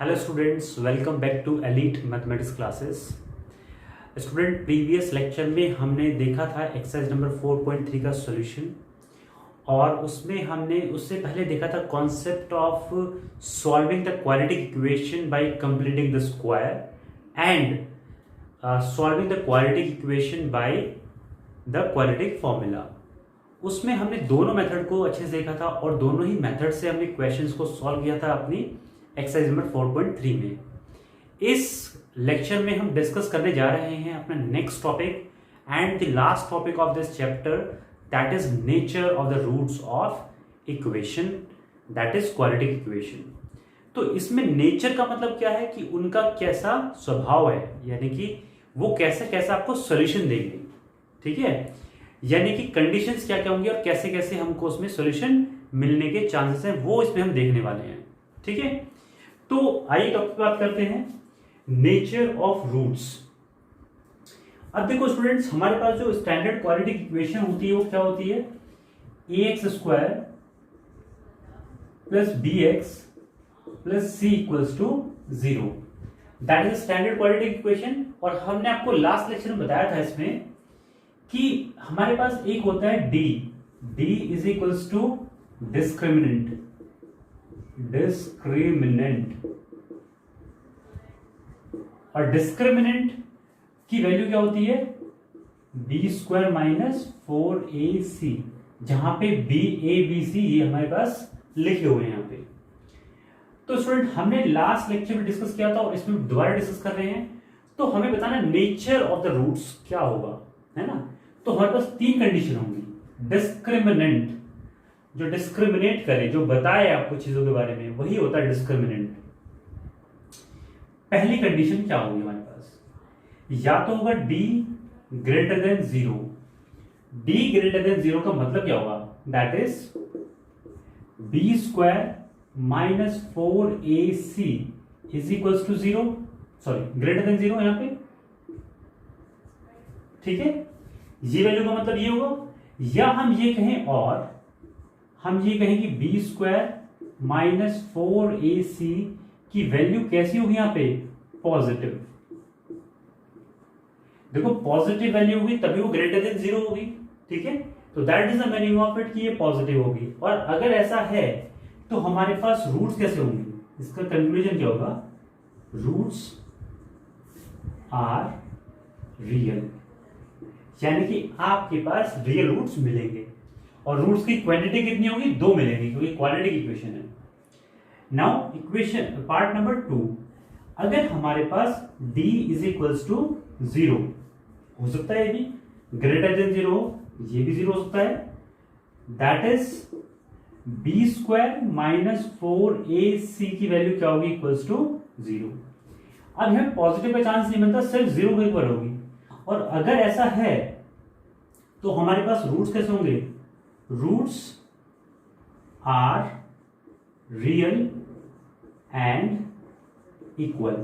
Hello students, welcome back to elite mathematics classes. Student, previous lecture में हमने देखा था एक्सरसाइज नंबर 4.3 का सॉल्यूशन, और उसमें हमने उससे पहले देखा था concept of solving the quadratic equation by completing the square and solving the quadratic equation by the quadratic formula. उसमें हमने दोनों मेथड को अच्छे से देखा था और दोनों ही मेथड से हमने क्वेश्चंस को सॉल्व किया था अपनी एक्सरसाइज नंबर 4.3 में। इस लेक्चर में हम डिस्कस करने जा रहे हैं अपना next topic and the last topic of this chapter, that is nature of the roots of equation, that is quadratic equation. तो इसमें नेचर का मतलब क्या है कि उनका कैसा स्वभाव है, यानी कि वो कैसे कैसे आपको सॉल्यूशन देंगे, ठीक है, यानी कि कंडीशंस क्या क्या होंगी और कैसे कैसे हमको उसमें सॉल्यूशन मिलने के चांसेस हैं, वो इसमें हम देखने वाले हैं, ठीक है। तो आइए टॉपिक बात करते हैं, नेचर ऑफ रूट्स। अब देखो स्टूडेंट्स, हमारे पास जो स्टैंडर्ड क्वाड्रेटिक इक्वेशन होती है वो क्या होती है, ax square plus bx plus c equals to 0, that is standard quadratic equation. और हमने आपको लास्ट लेक्चर में बताया था इसमें कि हमारे पास एक होता है d is equals to discriminant और डिस्क्रिमिनेंट की वैल्यू क्या होती है, बी स्क्वायर माइनस 4ac, जहां पे बी ए बी सी ये हमारे पास लिखे हुए हैं यहाँ पे। तो स्टूडेंट, हमने लास्ट लेक्चर में डिस्कस किया था और इसमें दोबारा डिस्कस कर रहे हैं। तो हमें बताना नेचर ऑफ द रूट्स क्या होगा, है ना। तो हमारे पास तीन कंडीशन होंगी। डिस्क्रिमिनेंट, जो डिस्क्रिमिनेट करे, जो बताए आपको चीजों के बारे में, वही होता है डिस्क्रिमिनेंट। पहली कंडीशन क्या होगी हमारे पास, या तो होगा d greater than 0। d greater than 0 का मतलब क्या होगा, that is b square minus 4ac is equals to 0, sorry greater than 0 यहां पे, ठीक है। ये वैल्यू का मतलब ये होगा, या हम ये कहें और हम ये कहें कि बी स्क्वायर माइनस 4ac की वैल्यू कैसी होगी यहां पे, पॉजिटिव। देखो पॉजिटिव वैल्यू होगी तभी वो ग्रेटर देन 0 होगी, ठीक है। तो that is the meaning of it कि ये पॉजिटिव होगी। और अगर ऐसा है तो हमारे पास रूट्स कैसे होंगे, इसका कंक्लूजन क्या होगा, रूट्स आर रियल, यानी कि आपके पास रियल रूट्स मिलेंगे। और रूट्स की क्वांटिटी कितनी होगी, 2 मिलेंगी, क्योंकि क्वाड्रेटिक इक्वेशन है। नाउ इक्वेशन पार्ट नंबर 2, अगर हमारे पास d इज इक्वल्स टू 0 हो सकता है, ये भी ग्रेटर देन 0, ये भी 0 हो सकता है, that is b square minus 4ac की वैल्यू क्या होगी, इक्वल्स टू 0। अब यहां पॉजिटिव का चांस नहीं बनता, सिर्फ 0 के ऊपर होगी। और अगर ऐसा है तो हमारे पास रूट्स कैसे होंगे, roots are real and equal,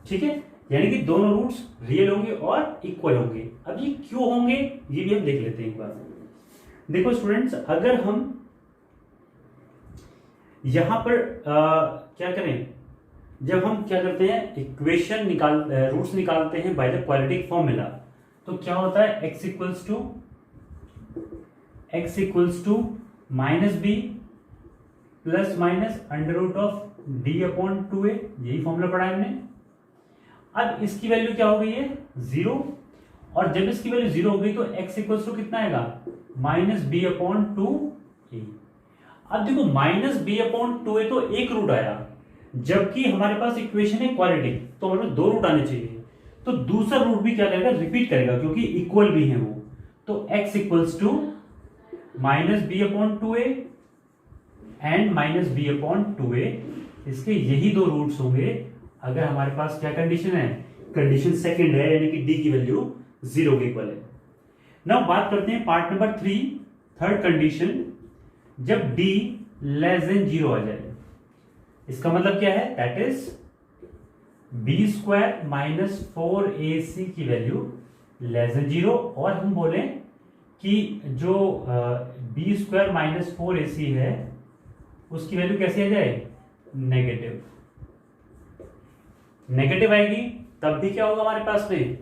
ठीक है, यानी कि दोनों रूट्स रियल होंगे और इक्वल होंगे। अब ये क्यों होंगे ये भी हम देख लेते हैं एक बार। देखो स्टूडेंट्स, अगर हम यहां पर क्या करें, जब हम क्या करते हैं इक्वेशन रूट्स निकालते हैं बाय द क्वाड्रेटिक फॉर्मूला, तो क्या होता है, x equals to minus B plus minus under root of D upon 2a, यही फॉर्मूला पढ़ा है हमने। अब इसकी वैल्यू क्या हो गई है, 0, और जब इसकी वैल्यू 0 हो गई तो x इक्वल्स टू कितना आएगा, माइनस बी अपॉन 2a। अब देखो माइनस बी अपॉन 2a तो एक रूट आया, जबकि हमारे पास इक्वेशन है क्वाड्रेटिक, तो हमारे पास 2 रूट आने चाहिए। तो दूसरा रूट भी क्या करेगा, रिपीट करेगा, क्योंकि इक्वल भी है वो। तो x equals to minus B upon 2a and minus B upon 2a, इसके यही 2 रूट्स होंगे अगर हमारे पास क्या कंडीशन है, कंडीशन सेकंड है, यानी कि d की वैल्यू 0 के इक्वल है। नाउ बात करते हैं पार्ट नंबर 3, थर्ड कंडीशन, जब d लेस देन 0 आ जाए। इसका मतलब क्या है, that is B square minus 4ac की वैल्यू लेस देन 0, और हम बोले कि जो बी स्क्वायर माइनस 4ac है उसकी वैल्यू कैसे आ जाए, नेगेटिव, नेगेटिव आएगी तब भी क्या होगा हमारे पास में,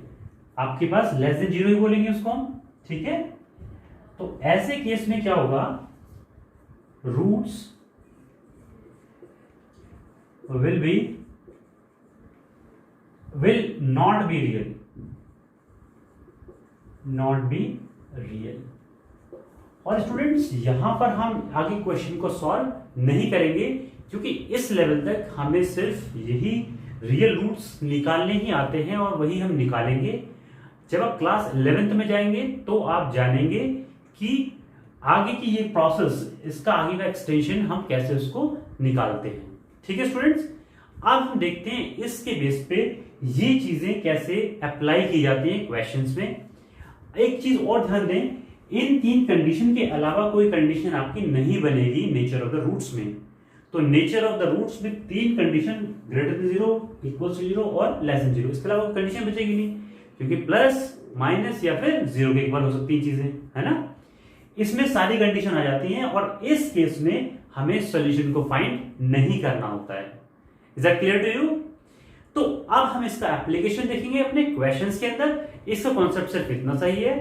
आपके पास लेस देन जीरो ही बोलेंगे उसको हम, ठीक है। तो ऐसे केस में क्या होगा, roots will not be real, not be real। और स्टूडेंट्स यहां पर हम आगे क्वेश्चन को सॉल्व नहीं करेंगे, क्योंकि इस लेवल तक हमें सिर्फ यही रियल रूट्स निकालने ही आते हैं और वही हम निकालेंगे। जब आप क्लास 11th में जाएंगे तो आप जानेंगे कि आगे की ये प्रोसेस, इसका आगे का एक्सटेंशन हम कैसे उसको निकालते हैं, ठीक है स्टूडेंट्स। अब हम देखते हैं इसके बेस पे ये चीजें कैसे अप्लाई की जाती हैं क्वेश्चंस में। एक चीज और ध्यान दें, इन तीन कंडीशन के अलावा कोई कंडीशन आपकी नहीं बनेगी नेचर ऑफ द रूट्स में। तो नेचर ऑफ द रूट्स में तीन condition, greater than zero, equal to zero और लेस देन जीरो, इसके अलावा कंडीशन बचेगी नहीं, क्योंकि प्लस माइनस या फिर जीरो के इक्वल हो सकती चीजें, है ना। इसमें सारी कंडीशन आ जाती हैं और इस केस में हमें सॉल्यूशन को फाइंड नहीं करना होता है। Is that clear to you? तो अब हम इसका एप्लीकेशन देखेंगे अपने क्वेश्चंस के अंदर। इसका कॉन्सेप्ट सिर्फ इतना सही है,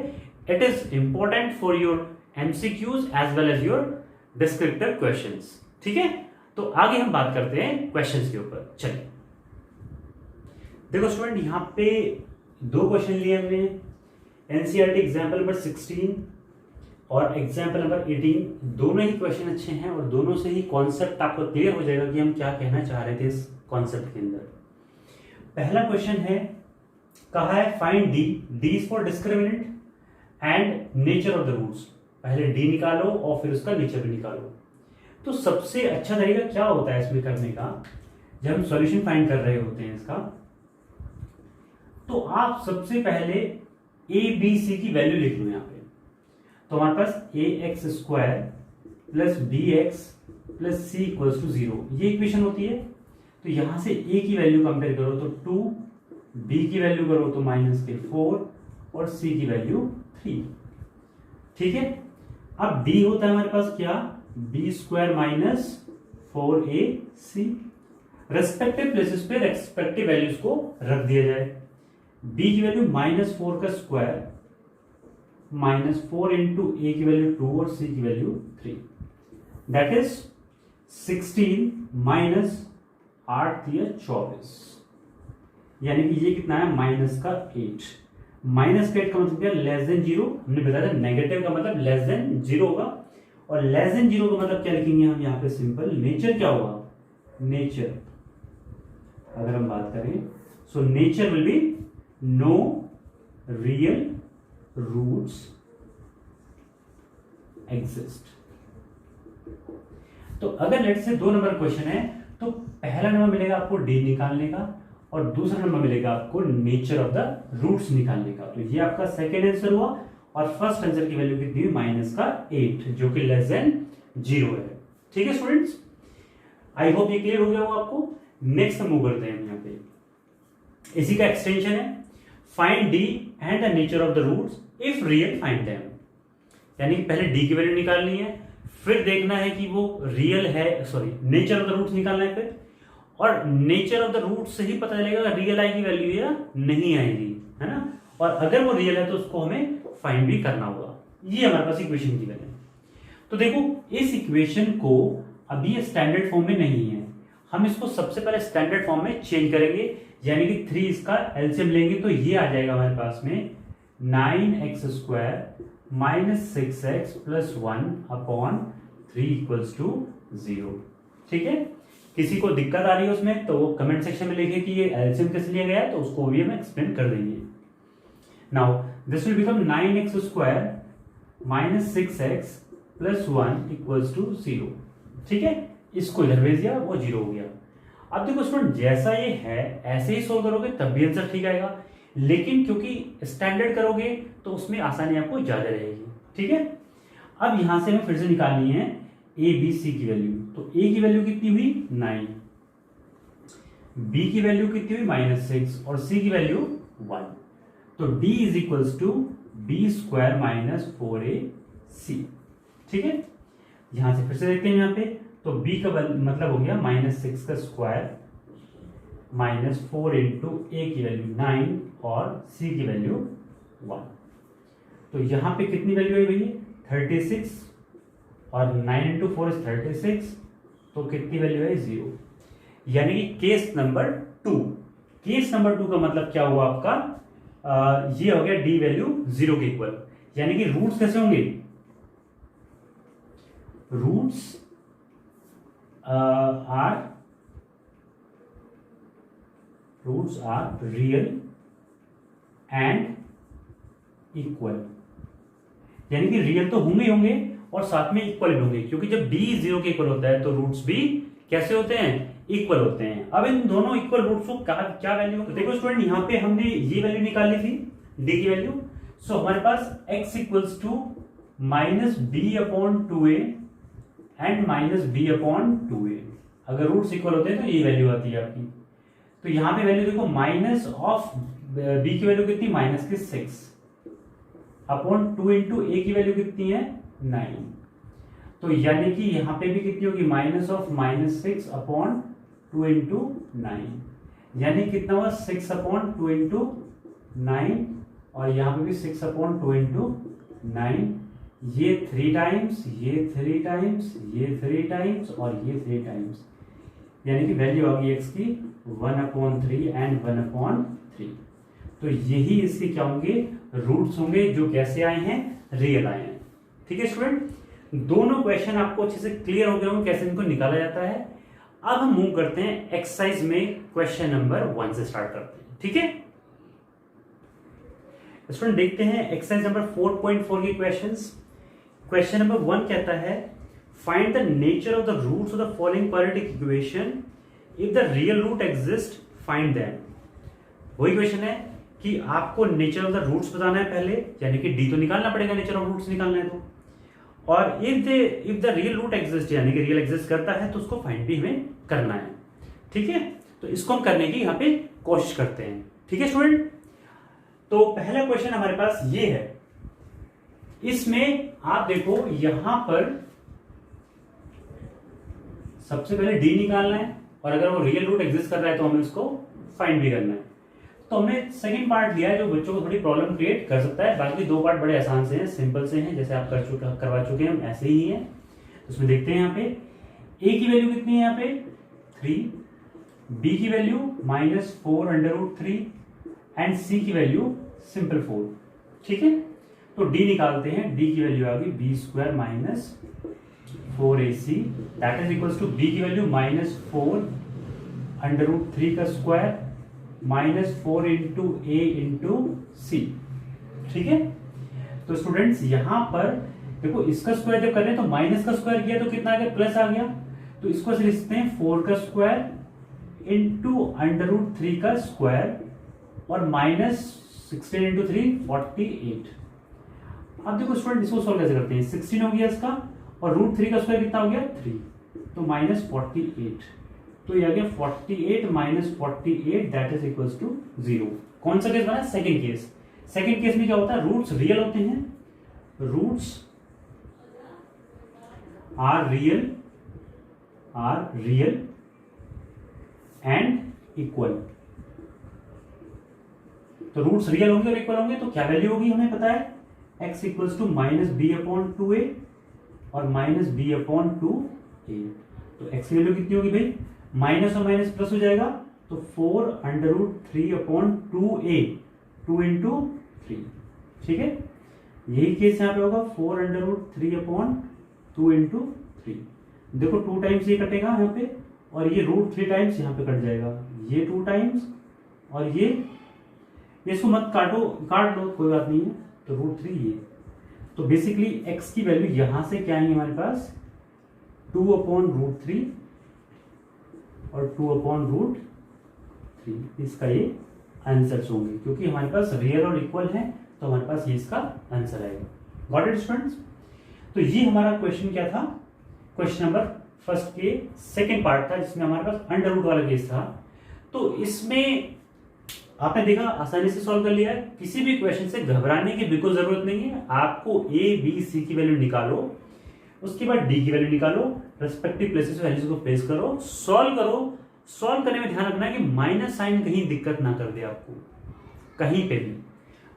it is important for your MCQs as well as your descriptive questions, ठीक है। तो आगे हम बात करते हैं क्वेश्चंस के ऊपर। चलिए देखो स्टूडेंट, यहां पे दो क्वेश्चन लिए हमने, एनसीईआरटी एग्जाम्पल नंबर 16 और एग्जाम्पल नंबर 18। दोनों ही क्वेश्चन अच्छे हैं और दोनों से ही कॉन्सेप्ट आपको क्लियर हो जाएगा कि हम क्या कहना चाह रहे थे इस कॉन्सेप्ट के अंदर। पहला क्वेश्चन है, कहा है find D, D is for discriminant and nature of the roots. पहले डी निकालो और फिर उसका नेचर भी निकालो। तो सबसे अच्छा तरीका क्या होता है इसमें करने का, जब हम सॉल्यूशन फाइंड कर रहे होते हैं इसका, तो आप सबसे पहले ए बी सी की वैल्यू लिख लो यहाँ पे। तो हमारे पास a x square plus b x plus c equals to 0, ये इक्वेशन होती है। तो यहां से ए की वैल्यू कंपेयर करो तो 2, बी की वैल्यू करो तो -4 और सी की वैल्यू 3, ठीक है। अब डी होता है हमारे पास क्या, B square minus 4ac, respective places पे रेस्पेक्टिव वैल्यूज को रख दिया जाए। बी की वैल्यू -4 का स्क्वायर, -4 इंटू ए की वैल्यू 2 और सी की वैल्यू 3, दैट इज 16 माइनस 8 दिया 24, यानी कि ये कितना है माइनस का 8। माइनस का 8 का मतलब क्या, लेस देन जीरो। हमने बताया नेगेटिव का मतलब लेस देन जीरो होगा, और लेस देन जीरो का मतलब क्या लिखेंगे हम यहाँ पे, सिंपल नेचर क्या होगा, नेचर अगर हम बात करें, so nature will be no real roots exist. तो अगर लेट से 2 नंबर क्वेश्चन है, तो पहला नंबर मिलेगा आपको डी निकालने का और दूसरा नंबर मिलेगा आपको नेचर ऑफ द रूट्स निकालने का। तो ये आपका सेकेंड आंसर हुआ और फर्स्ट आंसर की वैल्यू कितनी हुई, -8, जो कि लेस देन 0 है, ठीक है स्टूडेंट्स। आई होप ये क्लियर हो गया होगा आपको। नेक्स्ट हम मूव करते हैं यहाँ पे, इसी का एक्सटेंशन है, find D and the nature of the roots if real find them. यानी कि पहले डी की वैल्यू निकालनी है, फिर देखना है कि वो रियल है, sorry nature of the roots निकालना है फिर, और नेचर ऑफ द रूट से ही पता चलेगा रियल आएगी वैल्यू या नहीं आएगी, है ना। और अगर वो रियल है तो उसको हमें फाइंड भी करना होगा। ये हमारे पास इक्वेशन गिवन है। तो देखो इस इक्वेशन को अभी स्टैंडर्ड फॉर्म में नहीं है, हम इसको सबसे पहले स्टैंडर्ड फॉर्म में चेंज करेंगे, यानी कि 3 इसका एलसीएम लेंगे तो ये आ जाएगा हमारे पास में 9x square minus 6x plus 1 upon 3 equals to 0, ठीक है। किसी को दिक्कत आ रही है उसमें तो वो कमेंट सेक्शन में लिखे कि ये एलसीएम कैसे लिया गया है, तो उसको भी हम एक्सप्लेन कर देंगे। Now this will become 9x square minus 6x plus 1 equals to 0, ठीक है। इसको इधर भेज दिया, वो 0 हो गया। अब देखो स्टूडेंट, जैसा ये है ऐसे ही सोल्व करोगे तब भी आंसर ठीक आएगा, लेकिन क्योंकि स्टैंडर्ड करोगे तो उसमें आसानी आपको ज्यादा रहेगी, ठीक है। अब यहां से हमें फिर से निकालनी है ए बी सी की वैल्यू। तो ए की वैल्यू कितनी हुई 9, बी की वैल्यू कितनी हुई -6 और सी की वैल्यू 1। तो D is equals to B square minus 4ac, ठीक है। यहां से फिर से देखते हैं यहाँ पे, तो b का मतलब हो गया -6 का स्क्वायर -4 इंटू a की वैल्यू 9 और c की वैल्यू 1। तो यहाँ पे कितनी वैल्यू है भैया 36 और 9 इंटू 4 इज 36, तो कितनी वैल्यू है 0। यानी कि केस नंबर 2, केस नंबर 2 का मतलब क्या हुआ आपका, ये हो गया d वैल्यू 0 के इक्वल। यानी कि रूट्स कैसे होंगे, roots are real and equal. यानी कि रियल तो होंगे ही होंगे और साथ में इक्वल भी होंगे, क्योंकि जब d 0 के इक्वल होता है तो रूट्स भी कैसे होते हैं, इक्वल होते हैं। अब इन दोनों इक्वल रूट्स को क्या वैल्यू, तो देखो स्टूडेंट यहाँ पे हमने ये वैल्यू निकाली थी d की वैल्यू। सो हमारे पास x equals to -b/2a and -b/2a। अगर रूट्स इक्वल होते हैं तो ये वैल्यू आती है आपकी। तो यहाँ पे वैल्यू देखो माइनस ऑफ b की वैल्यू कितनी -6 अपॉन 2 इंटू a की वैल्यू कितनी है 9। तो यानी कि यहाँ पे भी कितनी होगी -6 अपॉन 2 इंटू 9, यानी कितना हुआ 6 अपॉन 2 इंटू 9 और यहाँ पे भी 6 अपॉन 2 इंटू 9। ये 3 टाइम्स, ये 3 टाइम्स, ये 3 टाइम्स और ये 3 टाइम्स, यानी कि वैल्यू आ गई x की 1/3 एंड 1/3। तो यही इसके क्या होंगे, रूट्स होंगे जो कैसे आए हैं, रियल आए हैं। ठीक है स्टूडेंट, दोनों क्वेश्चन आपको अच्छे से क्लियर हो गए होंगे कैसे इनको निकाला जाता है। अब हम मूव करते हैं एक्सरसाइज में, क्वेश्चन नंबर 1 से स्टार्ट करते हैं। ठीक है स्टूडेंट, देखते हैं एक्सरसाइज नंबर 4.4 के क्वेश्चंस। क्वेश्चन नंबर 1 कहता है find the nature of the roots of the following quadratic equation, if the real root exist find them. वही क्वेश्चन है कि आपको नेचर ऑफ द रूट्स बताना है पहले, यानी कि डी तो निकालना पड़ेगा, नेचर ऑफ रूट्स निकालना है तो, और if the real root exist यानी कि रियल एग्जिस्ट करता है तो उसको फाइंड भी हमें करना है। ठीक है, तो इसको हम करने की यहाँ पे कोशिश करते हैं। ठीक है स्टूडेंट, तो पहला क्वेश्चन हमारे पास ये है। इसमें आप देखो यहां पर सबसे पहले डी निकालना है और अगर वो रियल रूट एग्जिस्ट कर रहा है तो हमें उसको फाइंड भी करना है। तो हमने सेकंड पार्ट लिया है जो बच्चों को थोड़ी प्रॉब्लम क्रिएट कर सकता है। बाकी 2 पार्ट बड़े आसान से हैं, सिंपल से हैं, जैसे आप करवा चुके हैं ऐसे ही है। उसमें देखते हैं यहाँ पे a की वैल्यू कितनी है, यहाँ पे 3, b की वैल्यू -4/3 एंड c की वैल्यू सिंपल 4। ठीक है, तो d निकालते हैं। d की वैल्यू आ गई b² -4ac that is equals to b की वैल्यू -4/3 का square -4 into a into c। ठीक है, तो स्टूडेंट्स यहां पर देखो इसका स्क्वायर जब कर रहे हैं तो माइनस का स्क्वायर किया तो कितना आ गया, प्लस आ गया। तो इसको लिखते हैं 4 का स्क्वायर इंटू √3 का स्क्वायर और -16 इंटू 3 48। अब देखो स्टूडेंट इसको सॉल्व कैसे करते हैं, 16 हो गया इसका और √3 का स्क्वायर कितना हो गया 3, तो -48। तो ये आ गया 48 -48 दैट इज इक्वल्स टू 0। कौन सा केस बना, सेकंड केस। सेकंड केस में क्या होता है, रूट्स रियल होते हैं, roots are real and equal. तो रूट्स रियल होंगे और इक्वल होंगे तो क्या वैल्यू होगी हमें पता है, x इक्वल्स टू -b/2a और -b/2a। तो x की वैल्यू कितनी होगी भाई, माइनस और माइनस प्लस हो जाएगा तो 4√3/2a 2 इंटू 3। ठीक है, यही केस यहाँ पे होगा 4√3/2 इंटू 3। देखो 2 टाइम्स ये कटेगा यहाँ पे और ये √3 टाइम्स यहाँ पे कट जाएगा, ये 2 टाइम्स और ये इसको मत काटो, काट लो कोई बात नहीं है। तो √3 ये, तो बेसिकली x की वैल्यू यहां से क्या आएंगे हमारे पास 2/√3 और 2/√3। इसका ये आंसर होंगे क्योंकि हमारे पास रियल और इक्वल है तो हमारे पास ये इसका आंसर आएगा। गॉट इट स्टूडेंट्स, तो ये हमारा क्वेश्चन क्या था, क्वेश्चन नंबर फर्स्ट के सेकंड पार्ट था जिसमें हमारे पास अंडर रूट वाला केस था। तो इसमें आपने देखा आसानी से सॉल्व कर लिया है, किसी भी क्वेश्चन से घबराने की बिल्कुल जरूरत नहीं है। आपको a b c की वैल्यू निकालो, उसके बाद d की वैल्यू निकालो, रेस्पेक्टिव प्लेसेस पे वैल्यूज को प्लेस करो, सॉल्व करो। सॉल्व करने में ध्यान रखना है कि माइनस साइन कहीं दिक्कत ना कर दे आपको, कहीं पे भी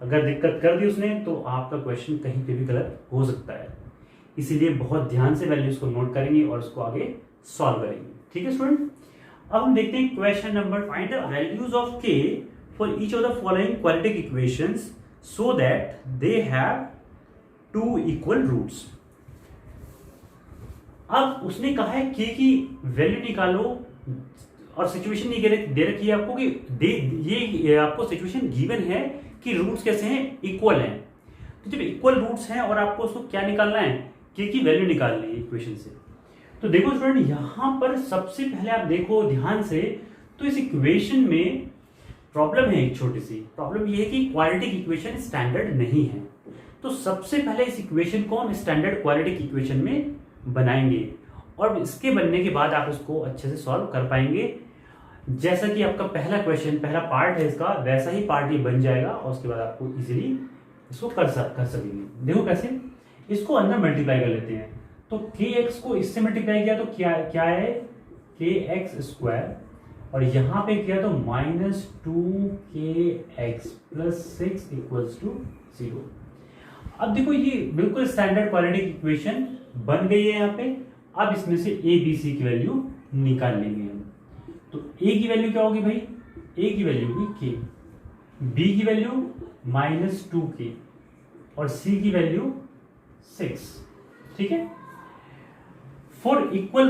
अगर दिक्कत कर दी उसने तो आपका क्वेश्चन कहीं पे भी गलत हो सकता है। इसीलिए बहुत ध्यान से वैल्यूज को नोट करेंगे और उसको आगे सॉल्व करेंगे। ठीक है स्टूडेंट, अब हम देखते हैं question number, find the values of k for each of the following quadratic equations so that they have two equal roots. अब उसने कहा है के की वैल्यू निकालो और सिचुएशन नहीं दे रखी है आपको कि ये आपको सिचुएशन गिवन है कि रूट्स कैसे हैं, इक्वल हैं। तो जब इक्वल रूट्स हैं और आपको उसको क्या निकालना है, के की वैल्यू निकालनी है इक्वेशन से। तो देखो स्टूडेंट, यहां पर सबसे पहले आप देखो ध्यान से, तो इस इक्वेशन में प्रॉब्लम है, एक छोटी सी प्रॉब्लम ये है कि क्वाड्रेटिक इक्वेशन स्टैंडर्ड नहीं है। तो सबसे पहले इस इक्वेशन को हम स्टैंडर्ड क्वाड्रेटिक इक्वेशन में बनाएंगे और इसके बनने के बाद आप इसको अच्छे से सॉल्व कर पाएंगे। जैसा कि आपका पहला क्वेश्चन, पहला पार्ट है इसका, वैसा ही पार्ट ये बन जाएगा और उसके बाद आपको इजीली इसको कर सकेंगे। देखो कैसे, इसको अंदर मल्टीप्लाई कर लेते हैं। तो kx को इससे मल्टीप्लाई किया तो क्या है, kx स्क्वायर, और यहां पे किया तो -2kx प्लस 6 इक्वल्स टू 0। अब देखो ये बिल्कुल स्टैंडर्ड क्वाड्रेटिक इक्वेशन बन गई है यहाँ पे। अब इसमें से a b c की वैल्यू निकाल लेंगे हम। तो a की वैल्यू क्या होगी भाई, a की वैल्यू होगी k, b की वैल्यू -2k और c की वैल्यू 6। ठीक है, for equal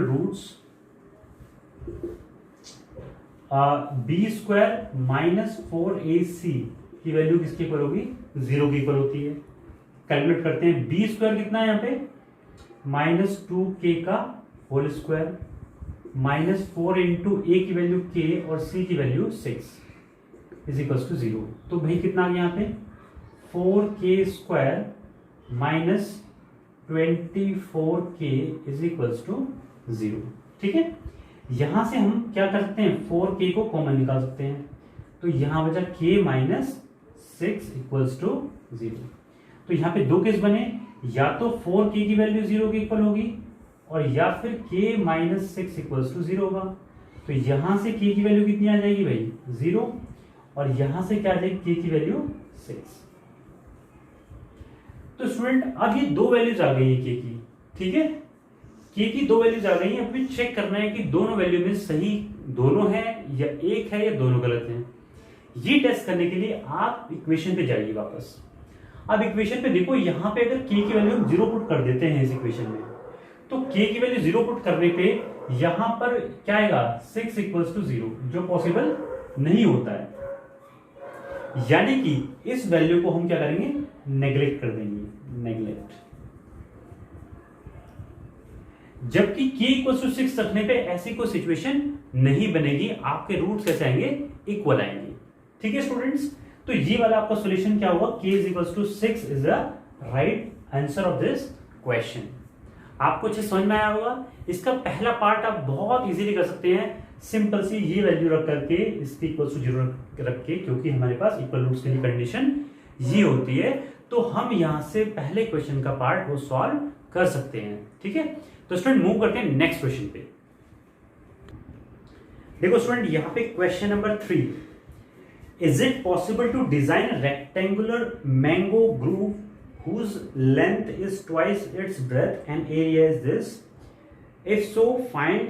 roots B square -4ac की वैल्यू किसके इक्वल होगी, 0 की इक्वल होती है। कैलकुलेट करते हैं, बी स्क्वायर कितना है यहाँ पे, -2k का होल स्क्वायर, -4 इंटू ए की वैल्यू k और c की वैल्यू 6 इज इक्वल टू 0। तो भाई कितना आ गया यहाँ पे, 4k square -24k is equal to 0। ठीक है, यहां से हम क्या कर सकते हैं, 4k को कॉमन निकाल सकते हैं। तो यहां बचा k -6 इक्वल्स टू 0। तो यहाँ पे दो केस बने, या तो 4k की वैल्यू 0 के इक्वल होगी और या फिर k -6 इक्वल्स टू 0 होगा। तो यहां से k की वैल्यू कितनी आ जाएगी भाई, 0, और यहां से क्या आ जाएगी, k की वैल्यू 6। तो स्टूडेंट अब ये दो वैल्यूज आ गई है k की। ठीक है, k की दो वैल्यूज आ गई हैं। अभी चेक करना है कि दोनों वैल्यू में सही दोनों है या एक है या दोनों गलत हैं। ये टेस्ट करने के लिए आप इक्वेशन पे जाइए वापस। अब इक्वेशन पे देखो, यहां पे अगर k की वैल्यू हम 0 पुट कर देते हैं इस इक्वेशन में, तो k की वैल्यू 0 पुट करने पे यहां पर क्या आएगा, 6 इक्वल्स टू 0, जो पॉसिबल नहीं होता है। यानी कि इस वैल्यू को हम क्या करेंगे, नेग्लेक्ट कर देंगे, नेग्लेक्ट। जबकि k इक्वल्स टू 6 रखने पे ऐसी कोई सिचुएशन नहीं बनेगी, आपके रूट्स कैसे आएंगे, इक्वल आएंगे। ठीक है स्टूडेंट्स, तो ये वाला आपका सॉल्यूशन क्या होगा, k is equals to 6 is the right answer of this question. आपको अच्छे समझ में आया होगा। इसका पहला पार्ट आप बहुत इजीली कर सकते हैं, सिंपल सी ये वैल्यू रख करके इसकी इक्वल्स टू 0 रख के, क्योंकि हमारे पास इक्वल रूट्स के लिए कंडीशन ये होती है। तो हम यहां से पहले क्वेश्चन का पार्ट वो सॉल्व कर सकते हैं। ठीक है, तो स्टूडेंट मूव करते हैं नेक्स्ट क्वेश्चन पे। देखो स्टूडेंट, यहां पे question number 3, is it possible to design rectangular mango grove whose length is twice its breadth and area is this, if so find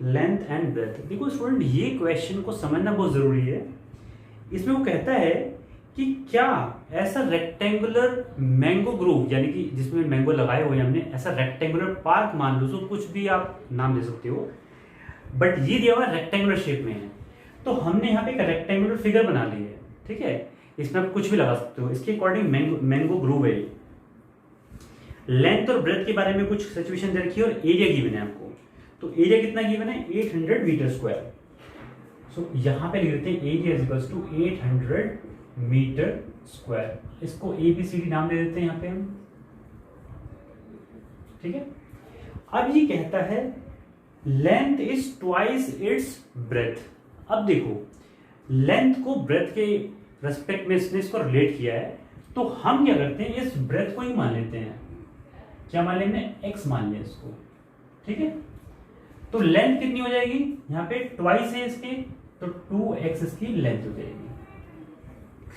length and breadth। देखो student, ये question को समझना बहुत जरूरी है। इसमें वो कहता है कि क्या ऐसा रेक्टेंगुलर मैंगो ग्रूव, यानी कि जिसमें मैंगो लगाए हुए हमने, ऐसा रेक्टेंगुलर पार्क मान लो, तो कुछ भी आप नाम दे सकते हो, बट ये दिया हुआ रेक्टेंगुलर शेप में है। तो हमने यहाँ पे एक रेक्टेंगुलर फिगर बना ली है। ठीक है, इसमें आप कुछ भी लगा सकते हो, इसके अकॉर्डिंग मैंगो ग्रूव है। लेंथ और ब्रेथ के बारे में कुछ सिचुएशन दे रखी है और एरिया गिवन है आपको। तो एरिया कितना गिवन है, 800 मीटर स्क्वायर। सो यहां पे लिख देते हैं area is equals to 800 metre square. इसको ABCD नाम दे देते हैं यहां पे हम। ठीक है, अब ये कहता है length is twice its breath. अब देखो, लेंथ को ब्रेथ के रेस्पेक्ट में इसने इसको रिलेट किया है। तो हम क्या करते हैं, इस ब्रेथ को ही मान लेते हैं, क्या मान लेंगे, x मान लिया इसको, ठीक है। तो लेंथ कितनी हो जाएगी, यहाँ पे ट्वाइस है इसके, तो 2x इसकी लेंथ हो जाएगी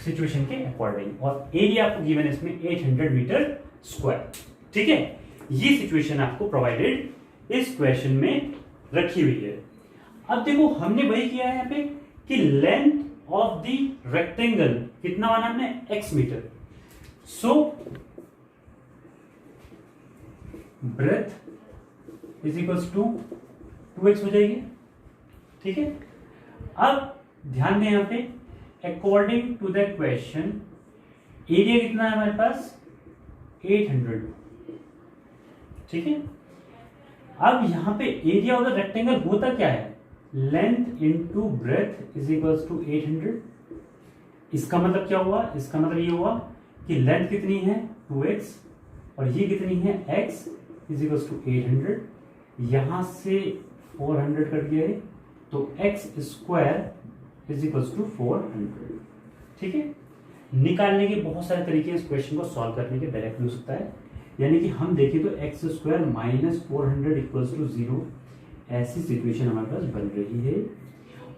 सिचुएशन के अकॉर्डिंग, और एरिया आपको गिवन है इसमें 800 मीटर स्क्वायर, ठीक है। ये सिचुएशन आपको प्रोवाइडेड इस क्वेश्चन में रखी हुई है। अब देखो हमने वही किया है यहाँ पे कि लेंथ ऑफ द रेक्टेंगल कितना माना हमने, x metre, so breadth is equals to 2x हो जाएगी, ठीक है। अब ध्यान दें यहाँ पे according to the question area कितना है हमारे पास, 800, ठीक है। अब यहां पे एरिया ऑफ द रेक्टेंगल होता क्या है, length into breadth is equals to 800। इसका मतलब क्या हुआ, इसका मतलब ये हुआ कि लेंथ कितनी है 2x और ये कितनी है x इज इक्वल्स टू 800, यहां से 400 कट गया है तो x square is equals to 400, ठीक है। निकालने के बहुत सारे तरीके इस क्वेश्चन को सॉल्व करने के डायरेक्ट हो सकता है, यानी कि हम देखें तो x square minus 400 equals to 0, ऐसी सिचुएशन हमारे पास बन रही है।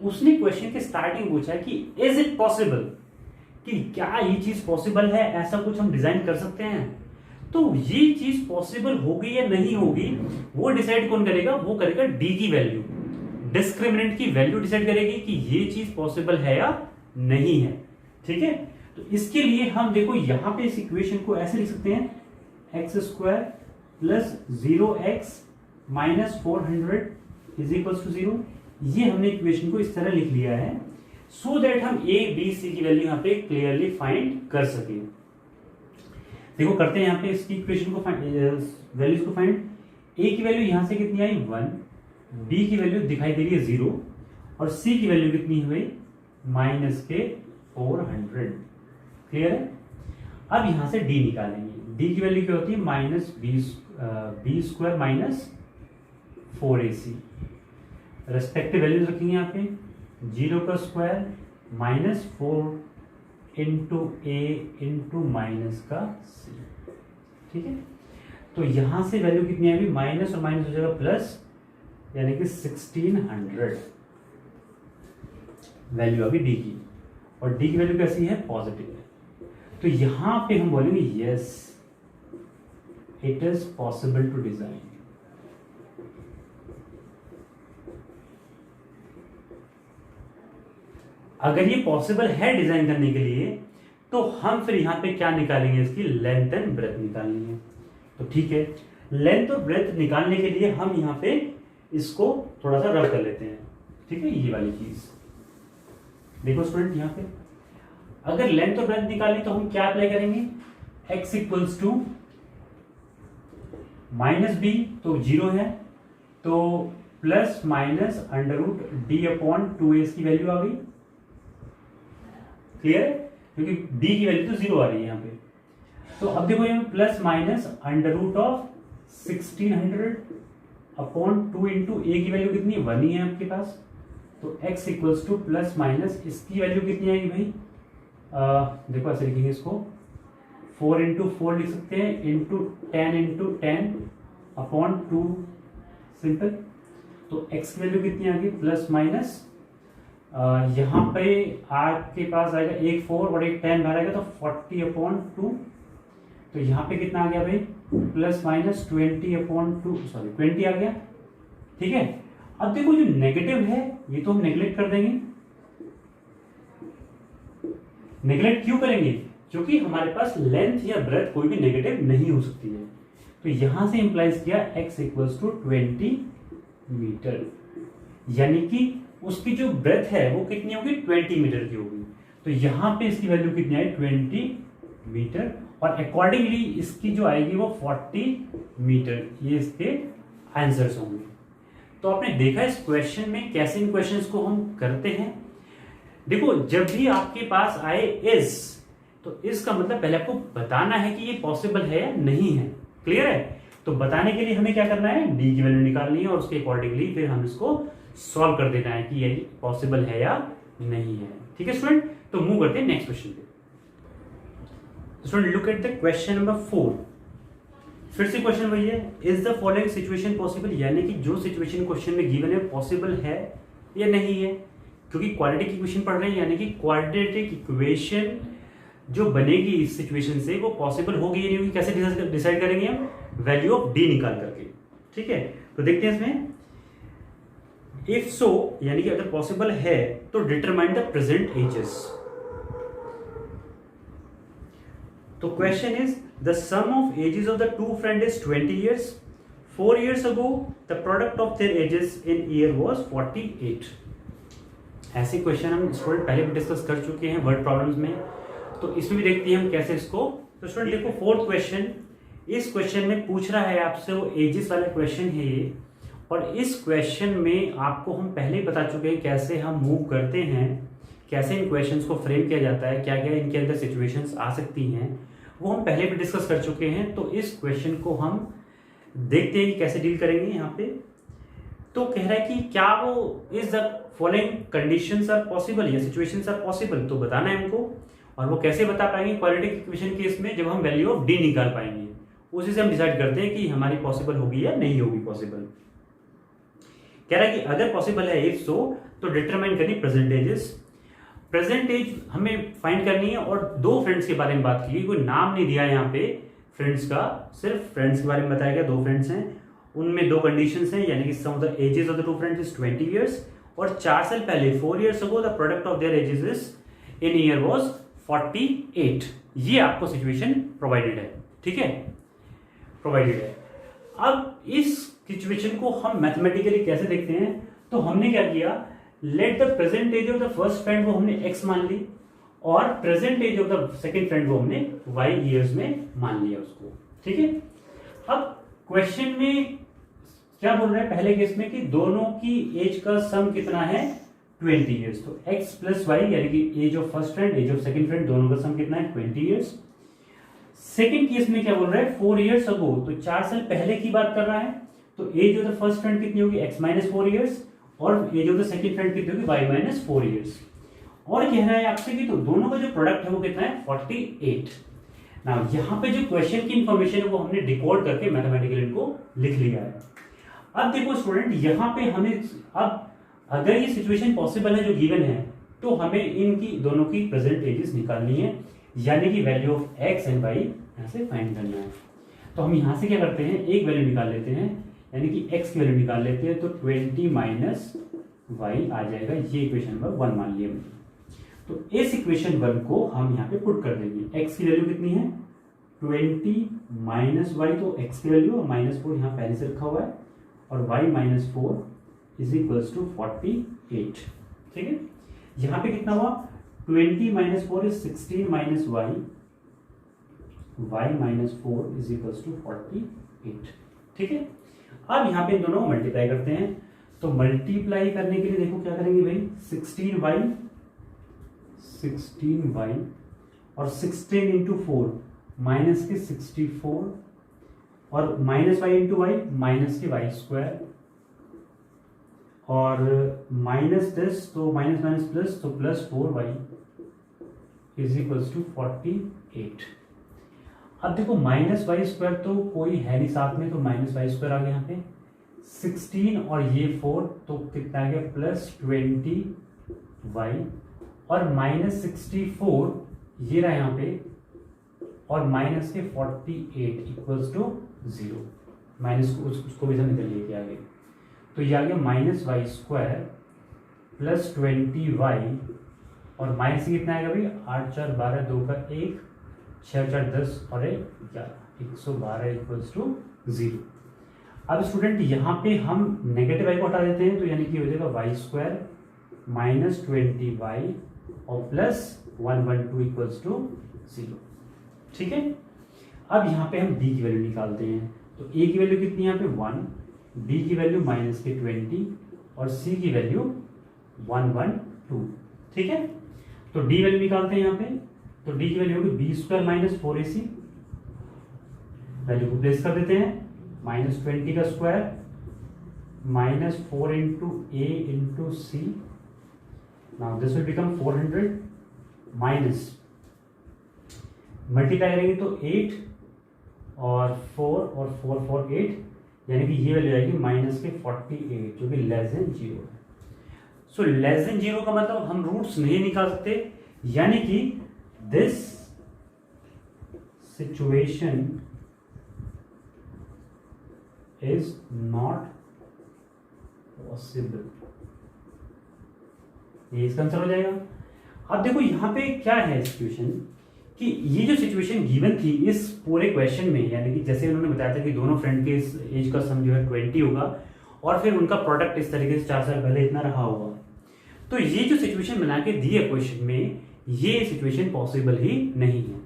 उसने क्वेश्चन के स्टार्टिंग पूछा है कि इज इट पॉसिबल, कि क्या ये चीज पॉसिबल है, ऐसा कुछ हम डिजाइन कर सकते हैं। तो ये चीज पॉसिबल होगी या नहीं होगी वो डिसाइड कौन करेगा, वो करेगा डी की वैल्यू, डिस्क्रिमिनेंट की वैल्यू डिसाइड करेगी कि ये चीज पॉसिबल है या नहीं है, ठीक है। तो इसके लिए हम देखो यहां पे इस इक्वेशन को ऐसे लिख सकते हैं, x square plus 0x minus 400 is equals to 0। ये हमने इक्वेशन को इस तरह लिख लिया है सो दैट हम a b c की वैल्यू यहां पे क्लियरली फाइंड कर सकें। देखो करते हैं यहां पे इसकी इक्वेशन को वैल्यूज को फाइंड। a की वैल्यू यहां से कितनी आई 1, b की वैल्यू दिखाई दे रही है 0 और c की वैल्यू कितनी हुई माइनस के 400, क्लियर है। अब यहां से d निकालेंगे, d की वैल्यू क्या होती है minus B square minus 4ac, respective values रखेंगे यहाँ पे, 0 का square minus 4 into A into minus का c, ठीक है। तो यहां से वैल्यू कितनी आएगी, माइनस और माइनस हो जाएगा प्लस, यानी कि 1600 वैल्यू अभी डी की, और डी की वैल्यू कैसी है पॉजिटिव है। तो यहां पे हम बोलेंगे yes it is possible to design. अगर ये पॉसिबल है डिजाइन करने के लिए तो हम फिर यहां पे क्या निकालेंगे, इसकी लेंथ एंड ब्रेथ निकालेंगे। तो ठीक है, लेंथ और ब्रेथ निकालने के लिए हम यहां पे इसको थोड़ा सा रब कर लेते हैं, ठीक है। ये वाली चीज देखो स्टूडेंट, यहां पे अगर लेंथ और ब्रेथ निकालनी तो हम क्या अप्लाई करेंगे, x equals to minus B, तो 0 है, तो plus minus under root D upon 2a की वैल्यू आ गई, क्लियर है, क्योंकि b की वैल्यू तो 0 आ रही है यहाँ पे। तो अब देखो यहाँ plus minus under root of 1600 upon 2 into a की वैल्यू कितनी 1 ही है आपके पास, तो x equals two plus minus इसकी वैल्यू कितनी आएगी भाई, देखो ऐसे लिखेंगे इसको, 4 इंटू 4 लिख सकते हैं, इंटू 10 अपॉन 2 सिंपल। तो x की वैल्यू कितनी आ गई प्लस माइनस, यहाँ पे आपके पास आएगा एक 4 और एक 10 बाहर आएगा, तो 40 अपॉन 2, तो यहाँ पे कितना आ गया भाई प्लस माइनस 20 अपॉन 2, सॉरी 20 आ गया, ठीक है। अब देखो जो नेगेटिव है ये तो हम नेग्लेक्ट कर देंगे, नेग्लेक्ट क्यों करेंगे, क्योंकि हमारे पास लेंथ या ब्रेथ कोई भी नेगेटिव नहीं हो सकती है। तो यहां से इंप्लाइज किया x इक्वल्स टू 20 मीटर, यानी कि उसकी जो ब्रेथ है वो कितनी होगी 20 मीटर की होगी। तो यहां पे इसकी वैल्यू कितनी आई 20 मीटर, और अकॉर्डिंगली इसकी जो आएगी वो 40 मीटर, ये इसके आंसर्स होंगे। तो आपने देखा इस क्वेश्चन में कैसे इन क्वेश्चंस को हम करते हैं। देखो जब भी आपके पास आए इज, तो इस का मतलब पहले आपको बताना है कि ये पॉसिबल है या नहीं है, क्लियर है। तो बताने के लिए हमें क्या करना है, डी की वैल्यू निकालनी है और उसके अकॉर्डिंगली फिर हम इसको सॉल्व कर देना है कि ये पॉसिबल है या नहीं है, ठीक है स्टूडेंट। तो मूव करते हैं नेक्स्ट क्वेश्चन पे। Student look at the question number 4। फिर से क्वेश्चन वही है, is the following situation possible, यानी कि जो सिचुएशन क्वेश्चन में गिवन है पॉसिबल है या नहीं है। क्योंकि क्वाड्रेटिक इक्वेशन पढ़ रहे हैं, यानी कि क्वाड्रेटिक इक्वेशन जो बनेगी इस सिचुएशन से वो पॉसिबल होगी या नहीं होगी, कैसे डिसाइड करेंगे हम, वैल्यू ऑफ डी निकाल करके। ठीक है, तो देखते हैं इसमें, इफ सो यानी कि अगर पॉसिबल है तो डिटरमाइन द प्रेजेंट एजेस। तो question is the sum of ages of the two friend is 20 years. 4 years ago the product of their ages in year was 48. ऐसे क्वेश्चन हम स्टूडेंट पहले भी डिस्कस कर चुके हैं वर्ड प्रॉब्लम्स में, तो इसमें भी देखते हैं हम कैसे इसको। तो स्टूडेंट देखो फोर्थ क्वेश्चन, इस क्वेश्चन में पूछ रहा है आपसे, वो एजेस वाला क्वेश्चन है ये, और इस क्वेश्चन में आपको हम पहले ही बता चुके हैं कैसे हम मूव करते हैं, कैसे इन क्वेश्चंस को फ्रेम किया जाता है, क्या क्या इनके अंदर सिचुएशंस आ सकती हैं, वो हम पहले भी डिस्कस कर चुके हैं। तो इस क्वेश्चन को हम देखते हैं कि कैसे डील करेंगे यहाँ पे। तो कह रहा है कि क्या वो is the following conditions are possible या सिचुएशंस आर पॉसिबल, तो बताना है हमको। और वो कैसे बता पाएंगे, क्वाड्रेटिक इक्वेशन केस में जब हम वैल्यू ऑफ डी निकाल पाएंगे, उसी से हम डिसाइड करते हैं कि हमारी पॉसिबल होगी या नहीं होगी पॉसिबल। कह रहा है कि अगर पॉसिबल है इफ सो तो डिटरमाइन करनी प्रेजेंट एजेस। प्रेजेंट एज हमें फाइंड करनी है, और दो फ्रेंड्स के बारे में बात की, कोई नाम नहीं दिया यहाँ पे फ्रेंड्स का, सिर्फ फ्रेंड्स के बारे में बताया गया। दो फ्रेंड्स हैं, उनमें दो कंडीशंस हैं, यानी कि sum of the ages of the two friends is 20 years, और 4 साल पहले 4 years ago the product of their ages is in year was 48। ये आपको सिचुएशन प्रोवाइडेड है, ठीक है, प्रोवाइडेड है। अब इस सिचुएशन को हम मैथमेटिकली कैसे देखते हैं, तो हमने क्या किया, let the present age of the first friend वो हमने x मान ली, और present age of the second friend वो हमने y ईयर्स में मान लिया उसको। ठीक है, अब क्वेश्चन में क्या बोल रहा है पहले केस में कि दोनों की एज का सम कितना है 20 years, तो x प्लस वाई यानी कि age of first friend age of second friend दोनों का सम कितना है 20 years। सेकंड केस में क्या बोल रहा है 4 years अगो, तो 4 साल पहले की बात कर रहा है, तो age of the first friend कितनी होगी x माइनस 4 years, और age of the second friend कितनी होगी y माइनस 4 years। और कह रहा है आपसे कि तो दोनों का जो प्रोडक्ट है वो कितना है 48। नाउ यहाँ पे जो क्वेश्चन की इंफॉर्मेशन है वो हमने डिकोड करके मैथमेटिकली इनको लिख लिया है। अब देखो स्टूडेंट, यहाँ पे हमें अब अगर ये सिचुएशन पॉसिबल है जो गिवन है, तो हमें इनकी दोनों की प्रेजेंट एजेस निकालनी है, यानी कि value of x and y यहाँ से फाइंड करना है। तो हम यहाँ से क्या करते हैं, एक वैल्यू निकाल लेते हैं, यानी कि x की वैल्यू निकाल लेते हैं, तो 20 माइनस y आ जाएगा, ये इक्वेशन नंबर 1 मान लिया हमने। तो इस इक्वेशन 1 को हम यहाँ पे पुट कर देंगे। x की वैल्यू कितनी है 20 माइनस y, तो x की वैल्यू और -4 यहाँ पहले से रखा हुआ है, और y minus 4 is equals to 48। ठीक है, यहाँ पे कितना हुआ 20 minus 4 is 16 minus y minus 4 is equals to 48। ठीक है, अब यहाँ पे इन दोनों को मल्टीप्लाई करते हैं, तो मल्टीप्लाई करने के लिए देखो क्या करेंगे भाई, 16y और 16 इंटू 4 माइनस के 64, और minus y into Y minus K Y square, और माइनस 10 तो माइनस माइनस प्लस, तो plus 4y is equals to 48। अब देखो माइनस वाई स्क्वायर तो कोई है नहीं साथ में, तो माइनस वाई स्क्वायर आ गया यहाँ पे, 16 और ये 4 तो कितना आ गया प्लस 20y, और माइनस 64 ये रहा यहाँ पे, और माइनस के 48 इक्वल्स टू 0, माइनस को उसको भी हम इधर लेके आ गए, तो ये आ गया minus Y square plus 20y, और माइनस कितना आएगा भाई 8 4 12 2 का 1 6 4 10 और 1 11 112 इक्वल्स टू 0। अब स्टूडेंट यहाँ पे हम नेगेटिव वाई को हटा देते हैं, तो यानी कि हो जाएगा वाई स्क्वायर माइनस 20y और प्लस 112 इक्वल्स टू 0। ठीक है, अब यहाँ पे हम b की वैल्यू निकालते हैं, तो a की वैल्यू कितनी है यहाँ पे 1, b की वैल्यू माइनस के 20 और c की वैल्यू 112। ठीक है, तो d वैल्यू निकालते हैं यहाँ पे, तो d की वैल्यू होगी B square minus 4ac, value को प्लेस कर देते हैं, माइनस 20 का square minus 4 into A into C, now this will become 400 minus multiply करेंगे तो 8 और 4 और 4 4 8, यानी कि ये वैल्यू आएगी -48, जो कि लेस देन 0 है। सो लेस देन 0 का मतलब हम रूट्स नहीं निकाल सकते, यानी कि this situation is not possible. ये इसका आंसर हो जाएगा। अब देखो यहां पे क्या है सिचुएशन, कि ये जो सिचुएशन गिवन थी इस पूरे क्वेश्चन में, यानी कि जैसे उन्होंने बताया था कि दोनों फ्रेंड के एज का सम जो है 20 होगा और फिर उनका प्रोडक्ट इस तरीके से 4 साल पहले इतना रहा होगा। तो ये जो सिचुएशन बना के दी है क्वेश्चन में, ये सिचुएशन पॉसिबल ही नहीं है।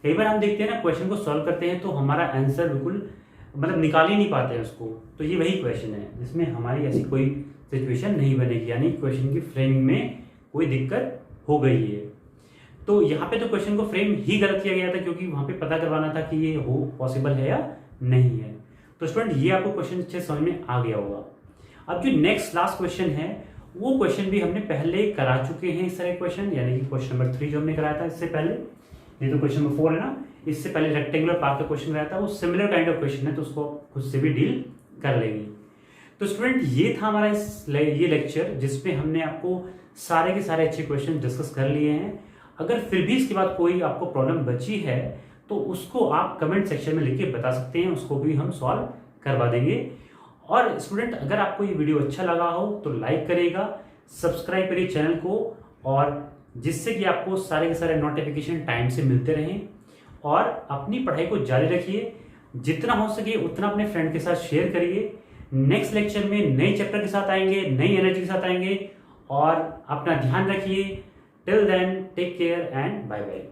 कई बार हम देखते हैं ना, क्वेश्चन को सॉल्व करते हैं तो हमारा आंसर बिल्कुल मतलब निकाल ही नहीं पाते हैं उसको। तो ये वही क्वेश्चन है जिसमें हमारी ऐसी कोई सिचुएशन नहीं बनेगी, यानी क्वेश्चन की फ्रेमिंग में कोई दिक्कत हो गई है। तो यहाँ पे तो क्वेश्चन को फ्रेम ही गलत किया गया था, क्योंकि वहां पे पता करवाना था कि ये हो पॉसिबल है या नहीं है। तो स्टूडेंट ये आपको क्वेश्चन अच्छे समझ में आ गया होगा। अब जो नेक्स्ट लास्ट क्वेश्चन है, वो क्वेश्चन भी हमने पहले करा चुके हैं इस तरह क्वेश्चन, यानी कि क्वेश्चन नंबर 3 जो हमने कराया था इससे पहले। ये तो क्वेश्चन नंबर 4 है ना, इससे पहले रेक्टेंगुलर पार्ट का क्वेश्चन कराया था, वो सिमिलर काइंड ऑफ क्वेश्चन है, तो उसको खुद से भी डील कर लेंगे। तो स्टूडेंट ये था हमारा ये लेक्चर, जिसमें हमने आपको सारे के सारे अच्छे क्वेश्चन डिस्कस कर लिए हैं। अगर फिर भी इसके बाद कोई आपको प्रॉब्लम बची है तो उसको आप कमेंट सेक्शन में लिख के बता सकते हैं, उसको भी हम सॉल्व करवा देंगे। और स्टूडेंट अगर आपको ये वीडियो अच्छा लगा हो तो लाइक करिएगा, सब्सक्राइब करिए चैनल को, और जिससे कि आपको सारे के सारे नोटिफिकेशन टाइम से मिलते रहें। और अपनी पढ़ाई को जारी रखिए, जितना हो सके उतना अपने फ्रेंड के साथ शेयर करिए। नेक्स्ट लेक्चर में नए चैप्टर के साथ आएंगे, नई एनर्जी के साथ आएंगे, और अपना ध्यान रखिए। Till then take care and bye bye.